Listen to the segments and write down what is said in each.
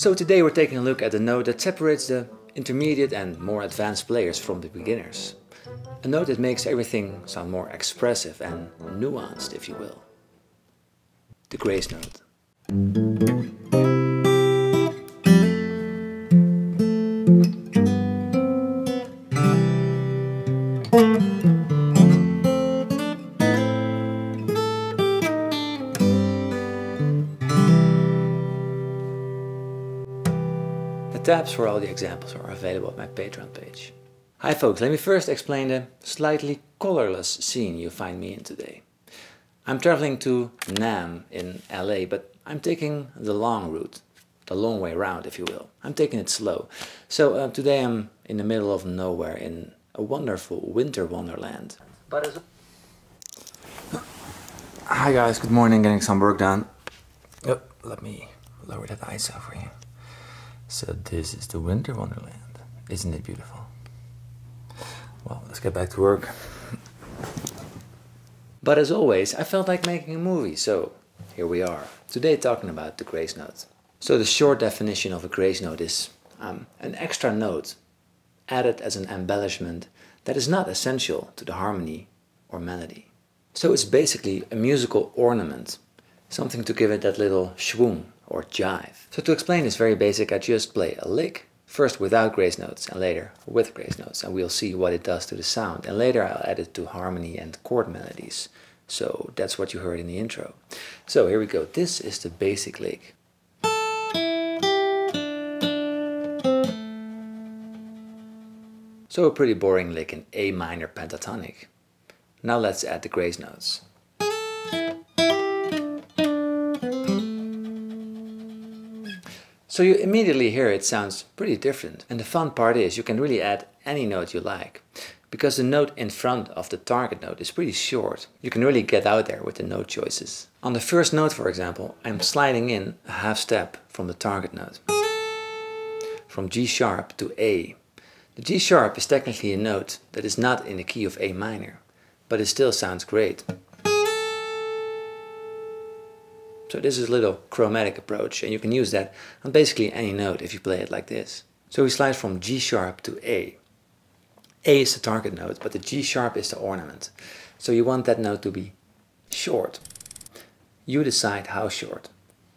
So today we're taking a look at the note that separates the intermediate and more advanced players from the beginners. A note that makes everything sound more expressive and nuanced, if you will. The grace note. The tabs for all the examples are available at my Patreon page. Hi folks, let me first explain the slightly colorless scene you find me in today. I'm traveling to Nam in LA, but I'm taking the long route, the long way round if you will. I'm taking it slow. So today I'm in the middle of nowhere in a wonderful winter wonderland. Hi guys, good morning, getting some work done. Oh, let me lower that ISO for you. So this is the winter wonderland. Isn't it beautiful? Well, let's get back to work. But as always, I felt like making a movie, so here we are. Today talking about the grace note. So the short definition of a grace note is an extra note added as an embellishment that is not essential to the harmony or melody. So it's basically a musical ornament, something to give it that little schwung or jive. So to explain this very basic, I just play a lick, first without grace notes and later with grace notes, and we'll see what it does to the sound, and later I'll add it to harmony and chord melodies. So that's what you heard in the intro. So here we go, this is the basic lick. So a pretty boring lick in A minor pentatonic. Now let's add the grace notes. So you immediately hear it sounds pretty different, and the fun part is you can really add any note you like, because the note in front of the target note is pretty short. You can really get out there with the note choices. On the first note, for example, I'm sliding in a half step from the target note, from G sharp to A. The G sharp is technically a note that is not in the key of A minor, but it still sounds great. So this is a little chromatic approach, and you can use that on basically any note if you play it like this. So we slide from G sharp to A. A is the target note, but the G sharp is the ornament. So you want that note to be short. You decide how short.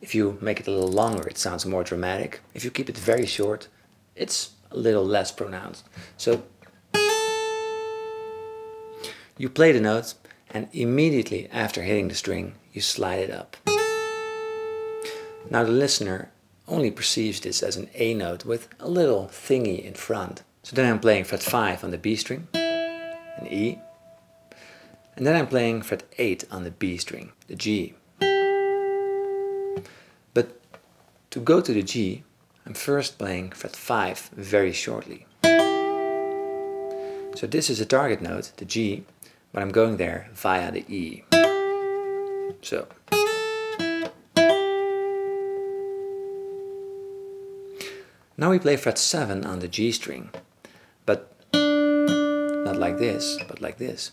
If you make it a little longer, it sounds more dramatic. If you keep it very short, it's a little less pronounced. So you play the note, and immediately after hitting the string, you slide it up. Now the listener only perceives this as an A note with a little thingy in front. So then I'm playing fret 5 on the B string, an E, and then I'm playing fret 8 on the B string, the G. But to go to the G, I'm first playing fret 5 very shortly. So this is a target note, the G, but I'm going there via the E. So. Now we play fret 7 on the G string, but not like this, but like this.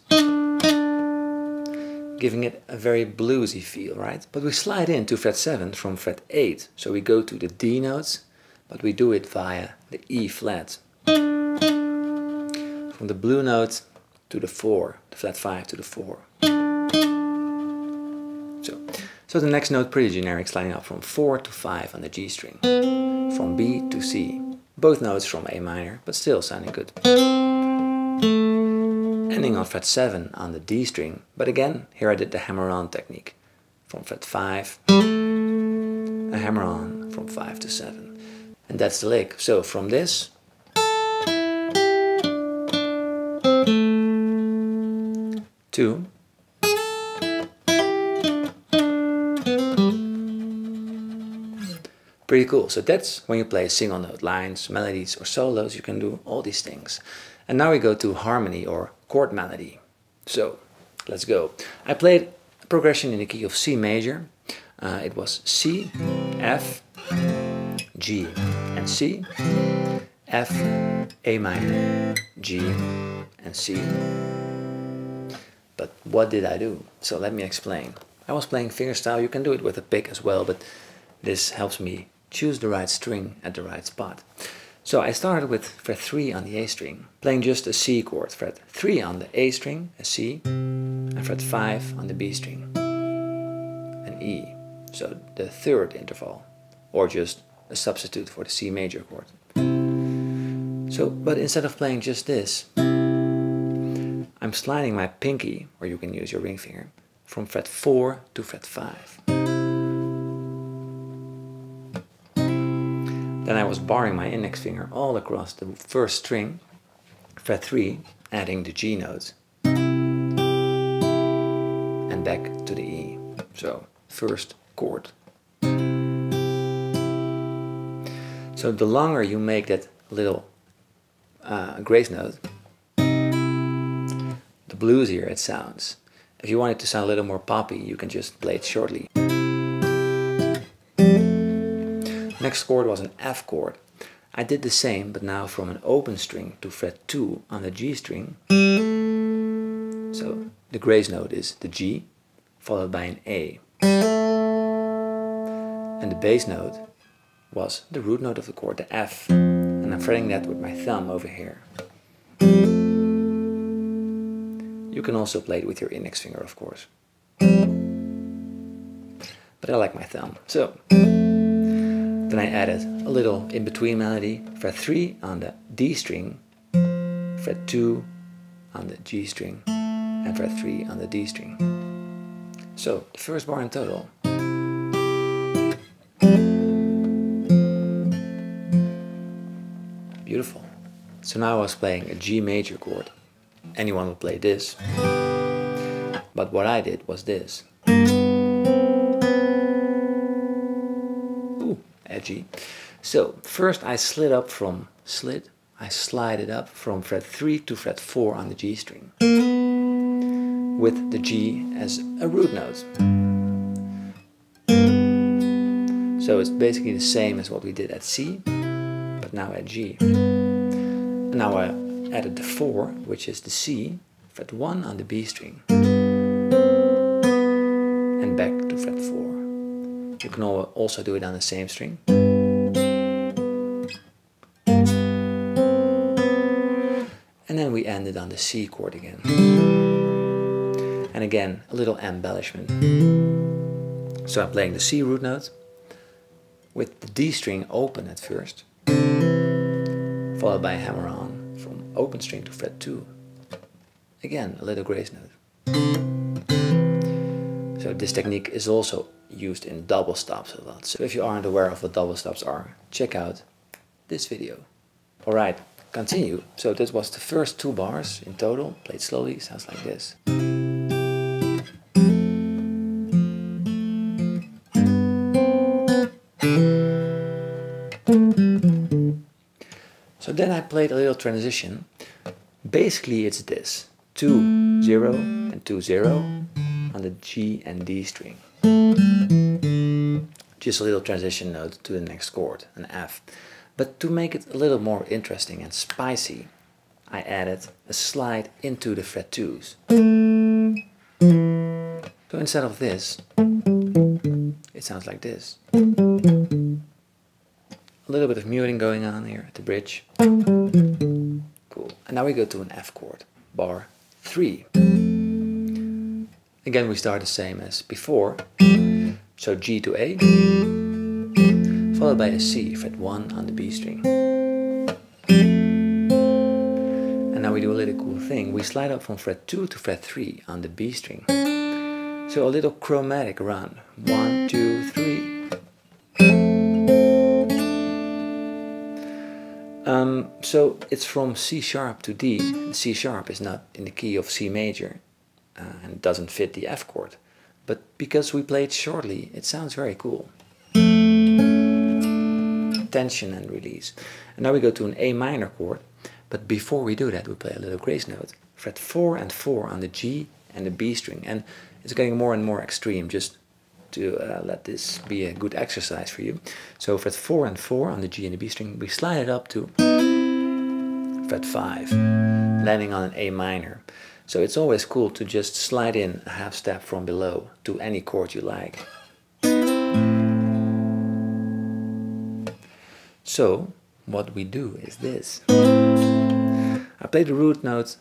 Giving it a very bluesy feel, right? But we slide into fret 7 from fret 8, so we go to the D notes, but we do it via the E flat. From the blue note to the 4, the flat 5 to the 4. So the next note, pretty generic, sliding up from 4 to 5 on the G string. From B to C. Both notes from A minor, but still sounding good. Ending on fret 7 on the D string, but again, here I did the hammer-on technique. From fret 5, a hammer-on from 5 to 7. And that's the lick. So from this, to pretty cool. So that's when you play single note lines, melodies or solos, you can do all these things. And now we go to harmony or chord melody. So let's go. I played a progression in the key of C major. It was C, F, G, and C, F, A minor, G, and C. But what did I do? So let me explain. I was playing fingerstyle. You can do it with a pick as well, but this helps me choose the right string at the right spot. So I started with fret 3 on the A string, playing just a C chord, fret 3 on the A string, a C, and fret 5 on the B string, an E, so the third interval, or just a substitute for the C major chord. So, but instead of playing just this, I'm sliding my pinky, or you can use your ring finger, from fret 4 to fret 5. Then I was barring my index finger all across the first string, fret 3, adding the G note, and back to the E. So, first chord. So the longer you make that little grace note, the bluesier it sounds. If you want it to sound a little more poppy, you can just play it shortly. Next chord was an F chord. I did the same, but now from an open string to fret 2 on the G string. So the grace note is the G, followed by an A. And the bass note was the root note of the chord, the F. And I'm fretting that with my thumb over here. You can also play it with your index finger, of course. But I like my thumb. So then I added a little in-between melody, fret 3 on the D string, fret 2 on the G string, and fret 3 on the D string. So the first bar in total. Beautiful. So now I was playing a G major chord. Anyone would play this. But what I did was this. Ooh, edgy. So first I slid it up from fret 3 to fret 4 on the G string, with the G as a root note. So it's basically the same as what we did at C, but now at G. And now I added the 4, which is the C, fret 1 on the B string, and back to fret 4. You can also do it on the same string. And then we ended on the C chord again. And again, a little embellishment. So I'm playing the C root note with the D string open at first, followed by a hammer-on from open string to fret 2. Again, a little grace note. So this technique is also used in double stops a lot. So if you aren't aware of what double stops are, check out this video. Alright, continue. So this was the first 2 bars in total, played slowly, sounds like this. So then I played a little transition. Basically it's this, 2, 0 and 2, 0 on the G and D string. Just a little transition note to the next chord, an F. But to make it a little more interesting and spicy, I added a slide into the fret 2s. So instead of this, it sounds like this. A little bit of muting going on here at the bridge. Cool. And now we go to an F chord, bar 3. Again we start the same as before. So G to A, followed by a C, fret 1 on the B string. And now we do a little cool thing. We slide up from fret 2 to fret 3 on the B string. So a little chromatic run. 1, 2, 3. So it's from C sharp to D. C sharp is not in the key of C major and doesn't fit the F chord. But because we played shortly, it sounds very cool. Tension and release. And now we go to an A minor chord. But before we do that, we play a little grace note. Fret 4 and 4 on the G and the B string. And it's getting more and more extreme, just to let this be a good exercise for you. So fret 4 and 4 on the G and the B string, we slide it up to fret 5, landing on an A minor. So it's always cool to just slide in a half step from below to any chord you like. So what we do is this. I play the root note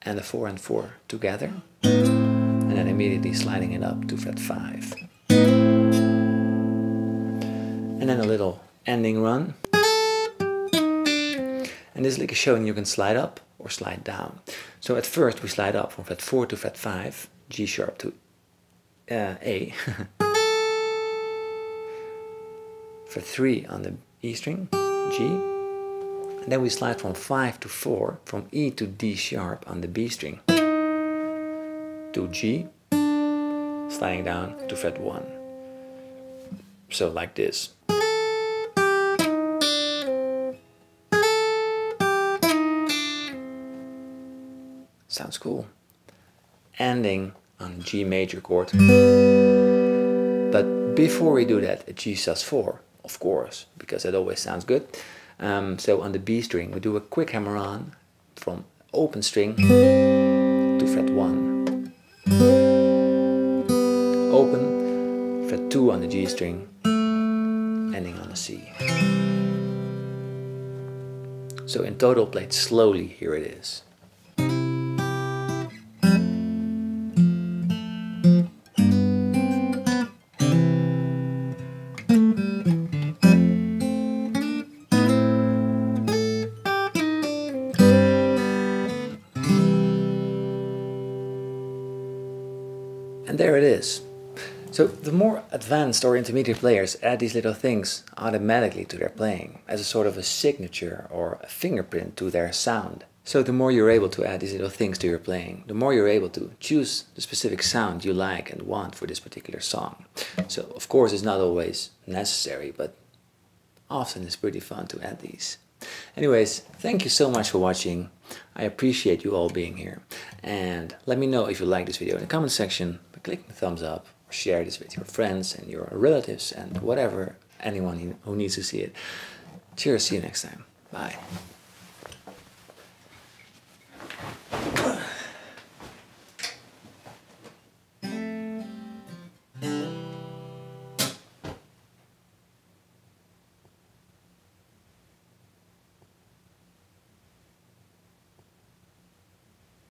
and the 4 and 4 together, and then immediately sliding it up to fret 5. And then a little ending run. And this lick is showing you can slide up or slide down. So at first we slide up from fret 4 to fret 5, G sharp to A, fret 3 on the E string, G, and then we slide from 5 to 4, from E to D sharp on the B string, to G, sliding down to fret 1. So like this. Sounds cool. Ending on G major chord. But before we do that, a G sus4, of course, because that always sounds good. So on the B string, we do a quick hammer on from open string to fret 1. Open, fret 2 on the G string, ending on the C. So in total, played slowly, here it is. And there it is. So the more advanced or intermediate players add these little things automatically to their playing as a sort of a signature or a fingerprint to their sound. So the more you're able to add these little things to your playing, the more you're able to choose the specific sound you like and want for this particular song. So of course it's not always necessary, but often it's pretty fun to add these. Anyways, thank you so much for watching. I appreciate you all being here. And let me know if you like this video in the comment section by clicking the thumbs up, or share this with your friends and your relatives and whatever, anyone who needs to see it. Cheers, see you next time. Bye.